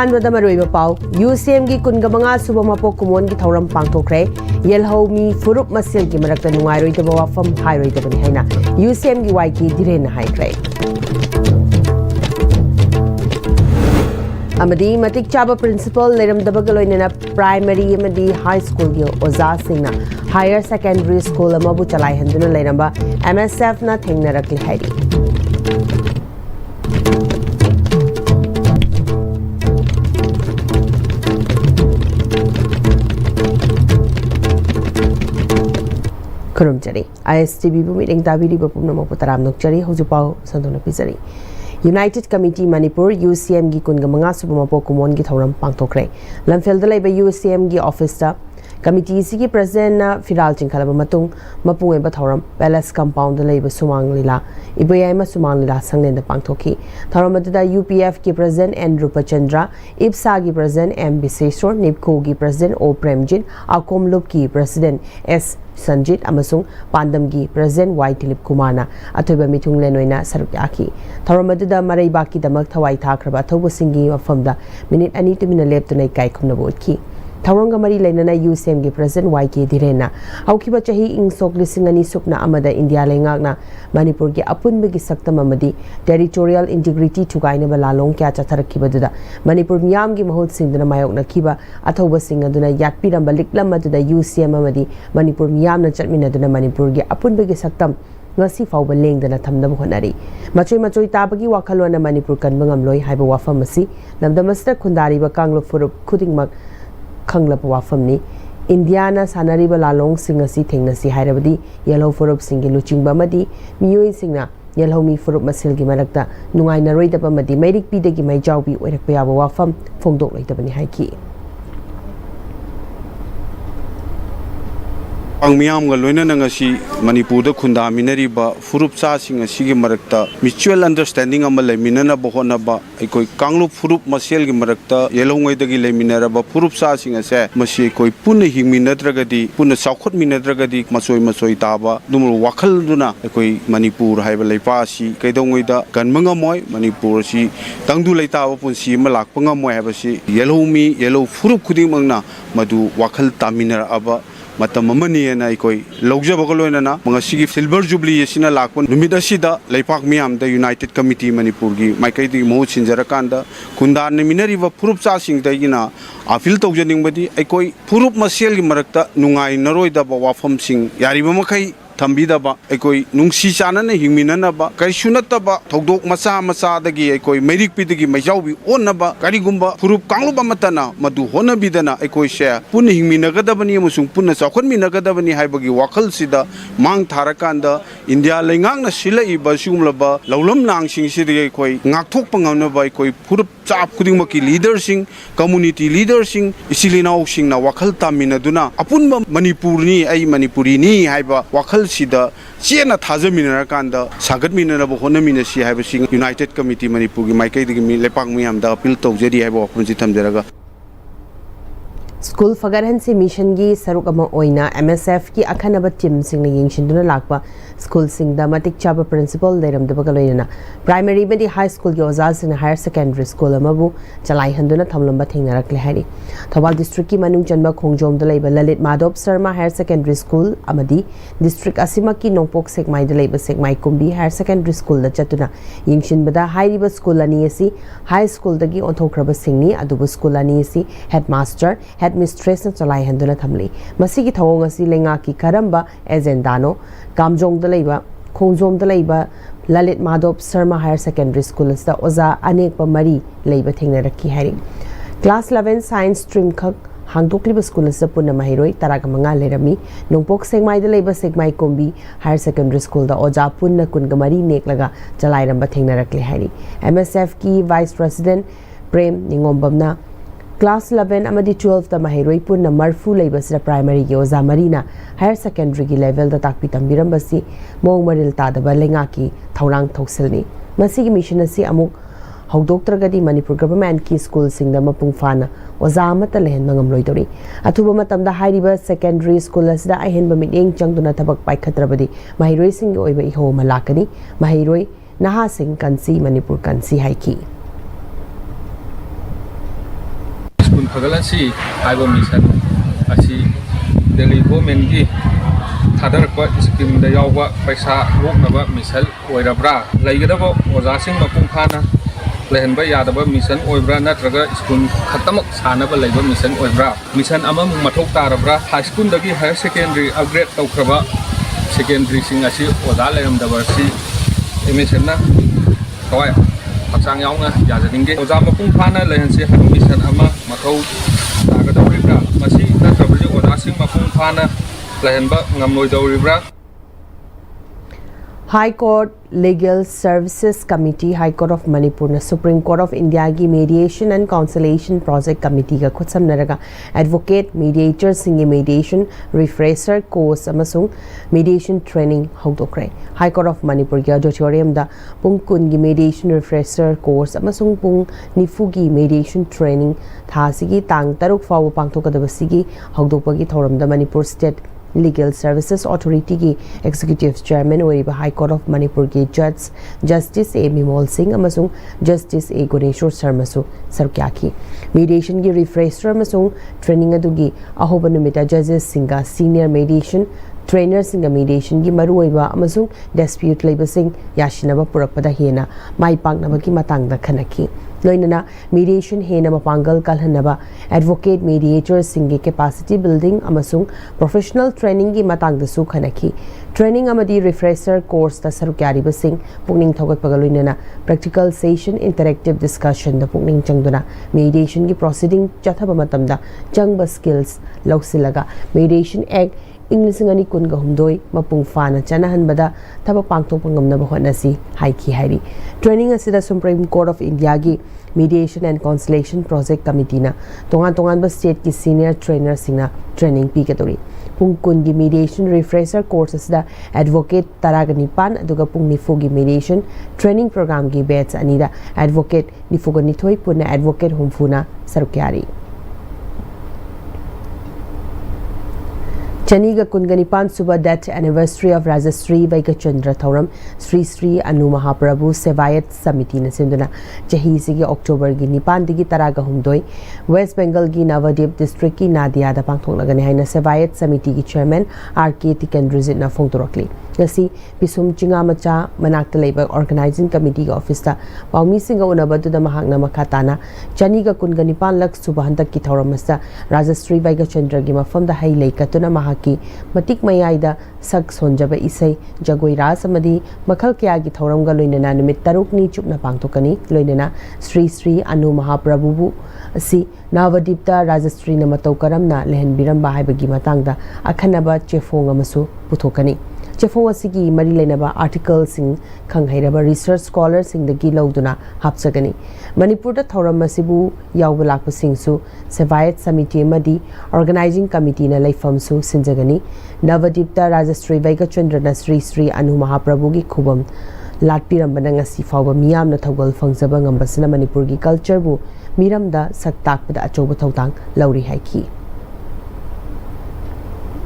ꯑꯍꯥꯟꯕꯗ ꯃꯔꯨꯑꯣꯏꯕ ꯄꯥꯎ UCMꯒꯤ 25 ꯁꯨꯕ ꯃꯄꯣꯛ ꯀꯨꯝꯑꯣꯟꯒꯤ ꯊꯧꯔꯝ ꯄꯥꯡꯊꯣꯛꯈ꯭ꯔꯦ ꯌꯦꯜꯍꯧꯃꯤ ꯐꯨꯔꯨꯞ ꯃꯁꯦꯜꯒꯤ ꯃꯔꯛꯇ ꯅꯨꯡꯉꯥꯏꯔꯣꯏꯗꯕ ꯋꯥꯐꯝ ꯍꯥꯏꯔꯣꯏꯗꯕꯅꯤ ꯍꯥꯏꯅ UCMꯒꯤ YK ꯙꯤꯔꯦꯟꯅ ꯍꯥꯏꯈ꯭ꯔꯦ अमदी मतिक चाबा प्रिंसिपल लेरमदबगा लोइनना प्राइमरी अमदी हाई स्कूल की ओजासिंगना हायर सेकेंडरी स्कूल अमबु चलाइहंदुना लेरंबा MSF ना थेंगनरकले हाइरी खुरुमचरी ISTV बु meeting ताबिरी बपुनमपु तराम नोकचरी हुजुपाव संदोना पिजरी United Committee Manipur UCM की 25 सुबह मपोक कुमोन की थौरम पांगथोखरे लमफेलदा लेबा UCM की ऑफिस ता कमिटी की प्रेसिडेंट ना फिराल चिंखलबा मतुंग मपुंगेबा थौरम पैलेस कंपाउंड लेबा सुमांग लीला इबयामा सुमांग लीला संगनेदा पांगथोखी थौरम अदुदा UPF की प्रेसिडेंट एन रूपचंद्र इब्सा की प्रेसिडेंट M बिसेश्वर निपको की प्रेसिडेंट O प्रेमजित आकोमलुप की प्रेसिडेंट S संजित अमसुंग पांडम की प्रेसिडेंट Y दिलीप कुमार अथोइबा मिथुंगलेन ओइना सरुक याखी थौरम अदुदा मरैबाकी दमक थवाई थाखरबा अथौबसिंगी मफमदा मिनिट 2 तुमिना लेप्तुना इकाई खुमनबो उतखी थौरंग मरी लेनना UCM की प्रेसिडेंट YK धीरेना हौखिबा चही इंसोक लिसिंग अनि सुकना अमदा इंडिया लेंगाकना मणिपुर की अपुनबगी सक्तम अमदी टेरिटोरियल इंटीग्रिटी थुगाइनबा लालोंग क्या चथरखिबदुदा मणिपुर मियाम की महोत सिंगदना मायोकनखिबा अथौबसिंग अदुना याकपिरंबा लिक्लम अदुदा UCM अमदी मणिपुर मियामना चटमिनदुना मणिपुर की अपुनबगी सक्तम ngasi fawba lengdana thamnaba honari machoi machoi tabagi wakhalona manipur kanba ngamloi haiba wafam asi namdamasta khundari ba kanglo furup khudingmak khanglapa wafamni indiana sanariba lalong singasi thengnasi hairabadi yellow furup singi luchingba madi miyoi singna yellow mi furup masilgi marakta nungai naroidaba madi mairik pidagi maijawbi oirakpa yaba wafam phongdok loitabani haiki Angmiam galloina nangasi Manipur da khunda minariba furup cha singa sigi marakta mutual understanding amal leminana bohona ba ekoi kanglu furup masel gi marakta yelongai dagi leminara ba furup cha singa se masi ekoi punna hingminadragadi punna saukhot minadragadi masoi ta ba dumul wakhal duna ekoi Manipur haiba leipa si kaidongoi da ganmanga moi Manipur si tangdu leita ba punsi malak panga moi haiba si yelomi yelo furup khuding mangna madu wakhal taminara aba matam mamani na ikoi logjaba galoina mangasi silver jubilee yesina lakpon numida sida leipak miam da United Committee Manipur gi maikai di mo sinjara kanda kundar ne minari wa furup cha sing da gina afil tawjaning badi ikoi furup masel gi marakta nungai naroi da ba wafam sing yari ba makai thambidaba ekoi nungsi chana ne hingminana ba kai sunata ba thodok macha dagi ekoi merik pidagi maijaubi onnaba kari gumba furup kanglu ba matana madu hona bidana ekoi se pun hingminagadabani amusung punna chakhonminagadabani haibagi wakhal sida mang tharakanda India lengang na sila iba sumlaba laulam nang sing sidi ekoi ngakthok pangawna ba ekoi furup chap kudingma ki leader sing community leader sing isilinaw sing na wakhal taminaduna apunba Manipurni ai Manipuri haiba wakhal sida chena thajamina kanda sagatmina bo honamina si haiba sing United Committee Manipur gi maikai digi mi lepak miyam da appeal tawjeri haiba wapunji thamjaraga school फगरहन से mission की सरुक अमा ओइना MSF की अखनब team सिंग यिंगशिंदुना Lakpa school सिंग दा मतिक चाबा principal लेरमदबगा लोइना primary मेदी high school की ओजा सिंग higher secondary school अमबु चलाई हंदुना थमलंबा थेंगनरकले हारि थौबाल डिस्ट्रिक्ट की मनुंग चनबा खोंगजोम दा लेबा Lalit Madhav Sharma higher secondary school अमदी डिस्ट्रिक्ट असिमा की नोंपोक सेकमाई दा लेबा Sekmai Kumbi higher secondary school दा चतुना यिंगशिनबदा हाइरिबा स्कूल अनि एसी हाई स्कूल दगी ओंथोखरबा सिंगनी अदुबु स्कूल अनि एसी हेडमास्टर मिस्ट्रेस न चलाई हंदुना थमली मसीगी थवोंग असि लेंगा की करंबा एजेंडानो कामजोंग द लेबा खोंजोम द लेबा Lalit Madhav Sharma higher secondary school दा ओजा अनेक प मरी लेबा थेंगना रखी हारि क्लास 11 साइंस स्ट्रीम खक हांगदोक्लिबा स्कूल स पुन्ना महिरोई तराग मंगा लेरमी नोंपोक सेगमाई द लेबा सेगमाई कोंबी हायर सेकेंडरी स्कूल दा ओजा पुन्ना कुनगा मरी नेकलगा चलाइरंबा थेंगना रखले हारि MSF की वाइस प्रेसिडेंट प्रेम निंगोंबमना क्लास 11 अमदी 12 ता महिरोई पुन्ना मरफू लेबसरा प्राइमरी की ओजा मरीना हायर सेकेंडरी की लेवल दा ताकपि तंबिरंबसी मोंग मरिल तादबा लेंगा की थौरांग थौसलनी मसीगी मिशन असी अमुक हौदोक्त्रगदी मणिपुर गवर्नमेंट की स्कूल सिंग दा मपुंग फाना ओजा अमता लेहन मंगम लोइदोरी अथुबा मतमदा हाइरिबा सेकेंडरी स्कूल असदा अहेनबा मिटिंग चंगदुना थबक पाइखत्रबदी महिरोई सिंग ओइबा इहो मलाकनी महिरोई नहा सिंग कंसी मणिपुर कंसी हाइकी फगलसी हाइबो मिशन असी दिल्ली गवर्नमेंट की थादरप स्कीम दा यावबा पैसा लोकनबा मिशन ओइरब्रा लैगदबो ओजासिंग मपुंग फाना लेहनबा यादबा मिशन ओइब्रा नत्रगा स्कूल खतमक सानबा लैबा मिशन ओइब्रा मिशन अमम मथौ तारब्रा हाई स्कूल दगी हायर सेकेंडरी अपग्रेड तौखरबा सेकेंडरी सिंग असी ओजा लेरमदबा सी एमिशनना तवाय हक्सांग यावना याजनिंगे ओजा मपुंग फाना लेहनसे हब मिशन अमा मथौ तागदौरिब्रा मसी नत्रबजे ओजासिंग मपुंग फाना लेहनबा ngamloidoribra High Court Legal Services Committee High Court of Manipur na Supreme Court of India gi Mediation and Conciliation Project Committee ga khutsamnaraga advocate mediator singi mediation refresher course amasung mediation training haudokre High Court of Manipur gi auditorium da pung kun gi mediation refresher course amasung pung nifu gi mediation training tha sigi tang taruk faw pangthokadaba sigi haudokpa gi thoram da Manipur State Legal Services Authority ki Executive Chairman Oriba High Court of Manipur ki Judge Justice A. Mimol Singh amasung Justice A. Guneshwar Sharma su sarkyaki mediation ki refresher amasung training adugi ahoba numita judges singa senior mediation trainer singa mediation ki maru oiba amasung dispute labor sing yashinaba purakpada hena mai paknaba ki matangda khanaki loinana mediation hena mapangal kalhanaba advocate mediator singi capacity building amasung professional training gi matangda su khanaki training amadi refresher course ta sarukyari basing pungning thogat pagaloinana practical session interactive discussion da pungning changduna mediation gi proceeding chathaba matamda changba skills lausilaga mediation act English ngani kun ga humdoi mapung fana chana hanbada thaba pangthok pangamna ba honasi haiki hairi training asida Supreme Court of India gi Mediation and Conciliation Project Committee na tongan ba state ki senior trainer singna training pi katori pung kun gi mediation refresher course asida advocate taragani pan aduga pung nifu gi mediation training program gi batch anida advocate nifu ga nithoi punna advocate humfuna sarukyari Chaniga Kunganipan Suba Death Anniversary of Rajastri Vaikachandra Thauram Sri Sri Anu Mahaprabhu Sevayat Samiti na sinduna Jahi Sigi October gi Nipan digi Taraga Humdoi West Bengal gi Navadip District ki Nadia da Pangthonglagani haina Sevayat Samiti ki Chairman R.K. Tikendruzit na Phongtorokli Ngasi Pisum Chinga Macha Manakta Labor Organizing Committee ga office ta Paumi Singa Unabadu da Mahakna Makatana Chaniga Kunganipan Lak Subahantak ki Thauramasta Rajastri Vaikachandra gi Mafam da Hai Leikatuna Mahak ki matik mayaida sak sonjaba isai jagoi ras amadi makhal kya gi thoram ga loinana numit taruk ni chupna pangthokani loinana Sri Sri Anu Mahaprabhu bu asi Navadipta Rajastri na matau karamna lehen biramba haibagi matangda akhanaba chefong amasu puthokani chefong asigi mari leinaba article sing khanghairaba research scholar sing da gi lauduna hapsagani Manipur da thoram asibu yawba lakpa singsu Sevayat Samiti amadi organizing committee na laifam su sinjagani Navadipta Rajastri Vaikachandra na Sri Sri Anu Mahaprabhu gi khubam latpirambana ngasi fawba miyamna thogal fangjaba ngambasina Manipur gi culture bu miramda saktakpada achoba thawtang lauri haiki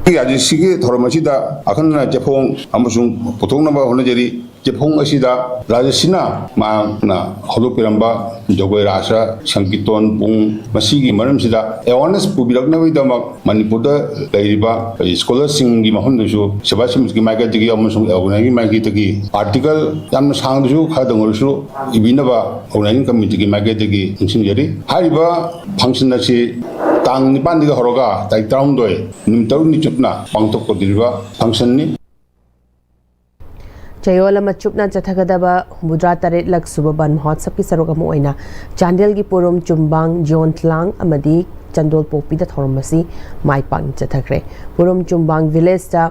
아주 시기 돌아마시다 아칸나 제퐁 아무슨 보통나마 호너제리 제퐁 아시다 라자시나 마나 호도피람바 조고이라사 상기톤 봉 마시기 마름시다 에워너스 부비락나위다 막 마니푸르다 레이바 스콜러싱기 마혼도슈 세바심스기 마이가지기 아무슨 에오나기 마이기트기 아티클 얌 상도슈 카동을슈 이비나바 오나인 커뮤니티기 마이가지기 인신제리 하리바 방신나시 tang ni pan diga horoga tai taung doi nim taru ni chupna pangtok ko dirwa function ni Chayola machupna chathagadaba mudra taret lak subaban mahotsav ki sarogam oina Chandel gi purum chumbang jontlang amadi chandol popi da thormasi mai pang chathakre purum chumbang village ta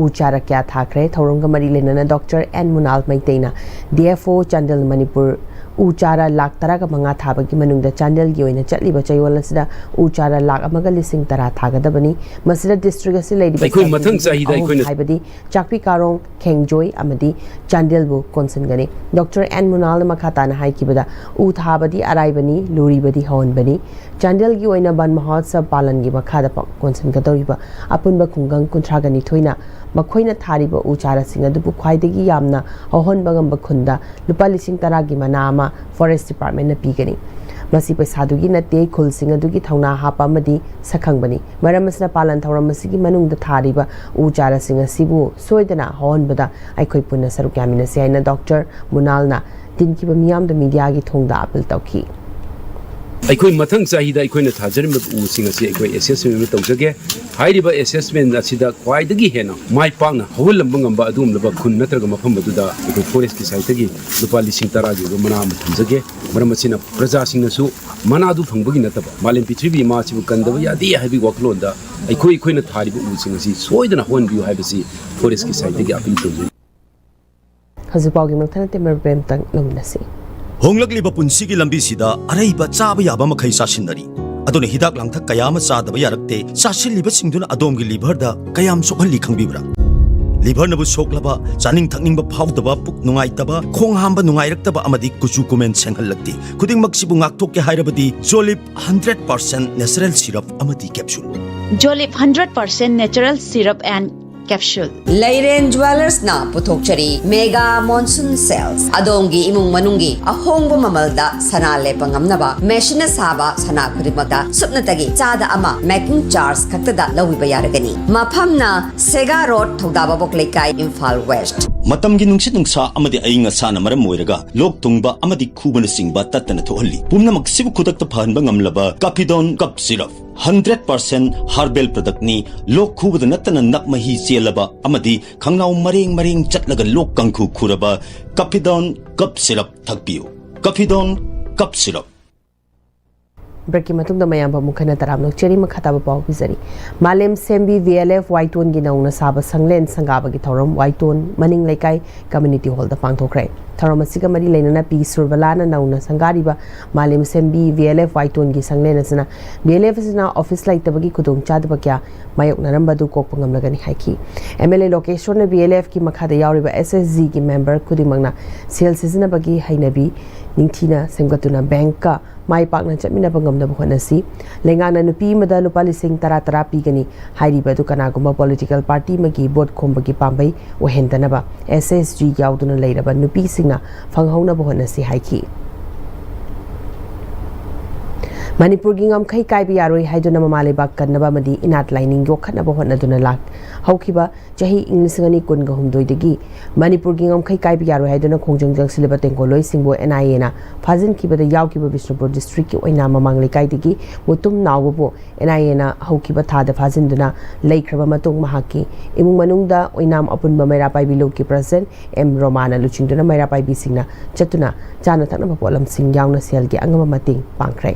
uchara kya thakre thorong ga mari lenana Dr. N Munal Maiteina DFO Chandel Manipur Uchara lak taraga manga thabagi manungda Chandel gi oina chatliba chayola sida uchara lak amaga lising tara thagadabani masida district asi lady Aikoi mathang chahi da aikoi haibadi chakpi karong khengjoy amadi Chandel bu konsangani Dr. N Munal makhatana haikibada u thabadi araibani luribadi hawnbani Chandel gi oina ban mahotsav palan gi makhada konsangadoriba apunba khungang kuntragani thoina makoina thariba uchara singa dubu khwaidagi yamna ahon bagam bakhunda lupa lising taragi manama forest department na pigani Masi paisadugi nate khulsing adugi thauna hapa amadi sakhangbani maram asna palan thauram asigi manung da thariba u chara sing asibu soidana honbada aikhoi punna saruk yamina se aina Dr. Munalna tinkiba miyam da media gi thongda apil tawki ꯑꯩꯈꯣꯏ ꯃꯊꯪ ꯆꯍꯤꯗ ꯑꯩꯈꯣꯏꯅ ꯊꯥꯖꯔꯤꯕ ꯎꯁꯤꯡ ꯑꯁꯤ ꯑꯩꯈꯣꯏ assessment ꯑꯃ ꯇꯧꯖꯒꯦ ꯍꯥꯏꯔꯤꯕ assessment ꯑꯁꯤꯗ ꯈ꯭ꯋꯥꯏꯗꯒꯤ ꯍꯦꯟꯅ ꯃꯥꯏ ꯄꯥꯛꯅ ꯍꯧꯍꯜꯂꯝꯕ ꯉꯝꯕ ꯑꯗꯨꯒꯨꯝꯂꯕ ꯈꯨꯟ ꯅꯠꯇ꯭ꯔꯒ ꯃꯐꯝ ꯑꯗꯨꯗ ꯑꯩꯈꯣꯏ ꯐꯣꯔꯦꯁꯠꯀꯤ ꯁꯥꯏꯠꯇꯒꯤ ꯂꯨꯄꯥ 10,000 ꯌꯧꯕ ꯃꯅꯥ ꯑꯃ ꯊꯝꯖꯒꯦ ꯃꯔꯝ ꯑꯁꯤꯅ ꯄ꯭ꯔꯖꯥꯁꯤꯡꯅꯁꯨ ꯃꯅꯥꯗꯨ ꯐꯪꯕꯒꯤ ꯅꯠꯇꯕ ꯃꯥꯂꯦꯝ ꯄ꯭ꯔꯤꯊꯤꯕꯤ ꯏꯃꯥꯁꯤꯕꯨ ꯀꯟꯗꯕ ꯌꯥꯗꯦ ꯍꯥꯏꯕꯒꯤ ꯋꯥꯈꯜꯂꯣꯟꯗ ꯑꯩꯈꯣꯏꯅ ꯊꯥꯔꯤꯕ ꯎꯁꯤꯡ ꯑꯁꯤ ꯁꯣꯏꯗꯅ ꯍꯧꯍꯟꯕꯤꯌꯨ ꯍꯥꯏꯕꯁꯤ ꯐꯣꯔꯦꯁꯠꯀꯤ ꯁꯥꯏꯠꯇꯒꯤ ꯑꯄꯤꯜ ꯇꯧꯖꯩ ꯍꯧꯖꯤꯛꯐꯥꯎꯒꯤ ꯃꯊꯪ ꯇꯦꯃꯔꯕꯦꯝꯇꯪ ꯂꯧꯃꯤꯟꯅꯁꯤ ꯍꯣꯡꯂꯛꯂꯤꯕ ꯄꯨꯟꯁꯤꯒꯤ ꯂꯝꯕꯤꯁꯤꯗ ꯑꯔꯩꯕ ꯆꯥꯕ ꯌꯥꯕ ꯃꯈꯩ ꯆꯥꯁꯤꯟꯅꯔꯤ ꯑꯗꯨꯅ ꯍꯤꯗꯥꯛ ꯂꯥꯡꯊꯛ ꯀꯌꯥ ꯑꯃ ꯆꯥꯗꯕ ꯌꯥꯔꯛꯇꯦ ꯆꯥꯁꯤꯜꯂꯤꯕꯁꯤꯡꯗꯨꯅ ꯑꯗꯣꯝꯒꯤ ꯂꯤꯚꯔꯗ ꯀꯌꯥꯝ ꯁꯣꯛꯍꯜꯂꯤ ꯈꯪꯕꯤꯕ꯭ꯔꯥ ꯂꯤꯚꯔꯅꯕꯨ ꯁꯣꯛꯂꯕ ꯆꯥꯅꯤꯡ ꯊꯛꯅꯤꯡꯕ ꯐꯥꯎꯗꯕ ꯄꯨꯛ ꯅꯨꯡꯉꯥꯏꯇꯕ ꯈꯣꯡ ꯍꯥꯝꯕ ꯅꯨꯡꯉꯥꯏꯔꯛꯇꯕ ꯑꯃꯗꯤ ꯀꯨꯆꯨ ꯀꯨꯃꯦꯟ ꯁꯦꯡꯍꯜꯂꯛꯇꯦ ꯈꯨꯗꯤꯡꯃꯛꯁꯤꯕꯨ ꯉꯥꯛꯊꯣꯛꯀꯦ ꯍꯥꯏꯔꯕꯗꯤ ꯖꯣꯂꯤꯞ 100% ꯅꯦꯆꯔꯦꯜ ꯁꯤꯔꯞ ꯑꯃꯗꯤ capsule Jolip 100% natural syrup and capsule. Leiren Jewelers na puthokchari Mega Monsoon Sales. Adongi imung manungi ahongba mamalda sana lepangamnaba meshina saba sana khudimagda supnatagi chada ama making charge khaktada lawiba yaragani. Maphamna Sega Road Thogdaba Boklaikai Imphal West. ꯃꯇꯝꯒꯤ ꯅꯨꯡꯁꯤꯠ ꯅꯨꯡꯁꯥ ꯑꯃꯗꯤ ꯑꯏꯪ ꯑꯁꯥꯅ ꯃꯔꯝ ꯑꯣꯏꯔꯒ ꯂꯣꯛ ꯊꯨꯡꯕ ꯑꯃꯗꯤ ꯈꯨꯕꯅꯆꯤꯡꯕ ꯇꯠꯇꯅ ꯊꯣꯛꯍꯜꯂꯤ ꯄꯨꯝꯅꯃꯛꯁꯤꯕꯨ ꯈꯨꯗꯛꯇ ꯐꯍꯟꯕ ꯉꯝꯂꯕ ꯀꯥꯄꯤꯗꯣꯟ ꯀꯞ ꯁꯤꯔꯞ 100% ꯍꯥꯔꯕꯦꯜ ꯄ꯭ꯔꯗꯛꯅꯤ ꯂꯣꯛ ꯈꯨꯕꯗ ꯅꯠꯇꯅ ꯅꯞ ꯃꯍꯤ ꯆꯦꯜꯂꯕ ꯑꯃꯗꯤ ꯈꯪꯅꯥꯎ ꯃꯔꯦꯡ ꯆꯠꯂꯒ ꯂꯣꯛ ꯀꯪꯈꯨ ꯈꯨꯔꯕ ꯀꯥꯄꯤꯗꯣꯟ ꯀꯞ syrup ꯊꯛꯄꯤꯌꯨ ꯀꯥꯄꯤꯗꯣꯟ cup syrup Breaking Matunda Mayamba Mukana Taramno Cherry Makataba Pau Bizari. Malem Sembi VLF Whiteton Ginauna Saba Sanglen Sangaba Gitorum Whiteton Manning Lekai Community Hall the Pantokre. Taramasiga Mari Lena P. Survalana Nauna Sangariba Malem Sembi VLF Whiteton Gisanglenasana. VLF is now office like Tabaki Kudung Chadabakya Mayok Narambadu Kopangam Lagani Haki. MLA location VLF Ki Makada Yauriba SSZ Ki member Kudimagna Sales Sizinabagi Hainabi Nintina Semgatuna Banka Mai Pakna Chamina Bangam the Buhanasi, Lengana Nupi Mada Lupalising Taratara Pigani, Heidi Badukanaguma political party Magi, Bot Kombaki Pambai, or Hentanaba, SSG Yauduna later, but Nupi Singna, Fanghona Buhanasi Haiki. Manipur gingam kai kai biaroi haiduna mamale bak kanaba madi inat lining yokhana bohona duna lak haukiba jahi inglisngani kunga humdoidegi Manipur gingam kai kai biaroi haiduna khongjang sileba tengoloi singbo NIA na phajin kibada yawkiba Bishnupur district ki oina mamang lekai degi mutum nawbo NIA na haukiba thada phajin duna leikraba matung mahaki imung manungda oinam apunba maira pai bilo ki president M Romana luchingduna maira pai bisingna chatuna chana thakna polam sing yauna selgi angama mating pangkhrai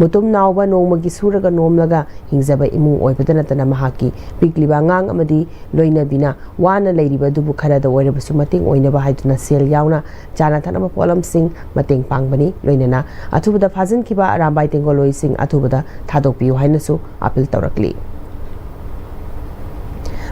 Mutum Nauba Nomagi Suraga Nomlaga Hingzaba Imu Oipatanatana Mahaki Pigliba Ngang Amadi Loina Bina Wana Lady Badubu Kara the Oida Sumating Oinaba Haiduna Sil Yauna Janatana Polam Sing Mating Pangbani Loinana Atuba Fazin Kiba Arambai Tengoloi Sing Atubada Tadopi Hainasu Apil Torakli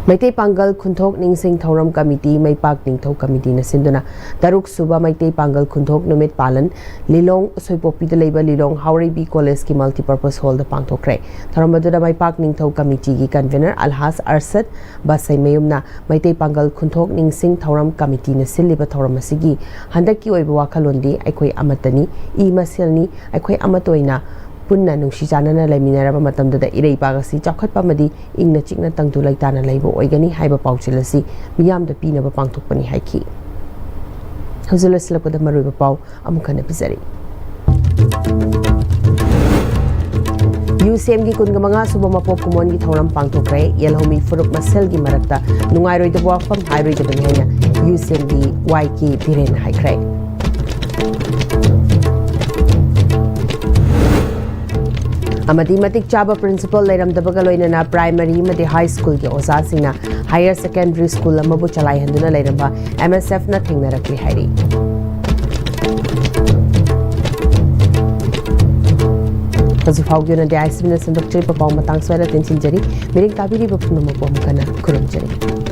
Maitei Pangal Kunthok Ningsing Thoram Committee Mai Pak Ningthok Committee na Sinduna Daruk Suba Maitei Pangal Kunthok Numit Palan Lilong Soipopi the Labor Lilong Hauri B College ki multipurpose hall the Pangthokre Tharambadura Mai Pak Ningthok Committee ki convener Alhas Arsad Basai Mayumna Maitei Pangal Kunthok Ningsing Thoram Committee na Siliba Thoram Asigi Handaki Oiba Wakalondi Aikoi Amatani I Masilni Aikoi Amatoina Punna Nungshijana Laminaraba Matamda Irei Bagasi Chakat Pamadi Ingna Chigna Tangtu Laitana Labo Oigani Haiba Pauchilasi Miam the Pina Pangtupani Haiki Huzulas Lako the Maruba Pau Amukana Pizari UCM gi kungamanga subama pop kumon gi thoram pangtokre yelhomi furup masel gi marakta nungai roi de wafam hai roi de benhaina UCM gi YK Biren Haikre Amadi Matik Chaba Principal Leram the Bagaloina Primary Madi High School ki Oza Sina Higher Secondary School Amabu Chalai Handuna Leramba MSF nothing Narakli Hari Kasi Faugion and the Ice Minister and Dr. Papa Matang Swara Tensin Jerry, Mirik Tabiri Bapuna Mopomkana Kurum Jerry.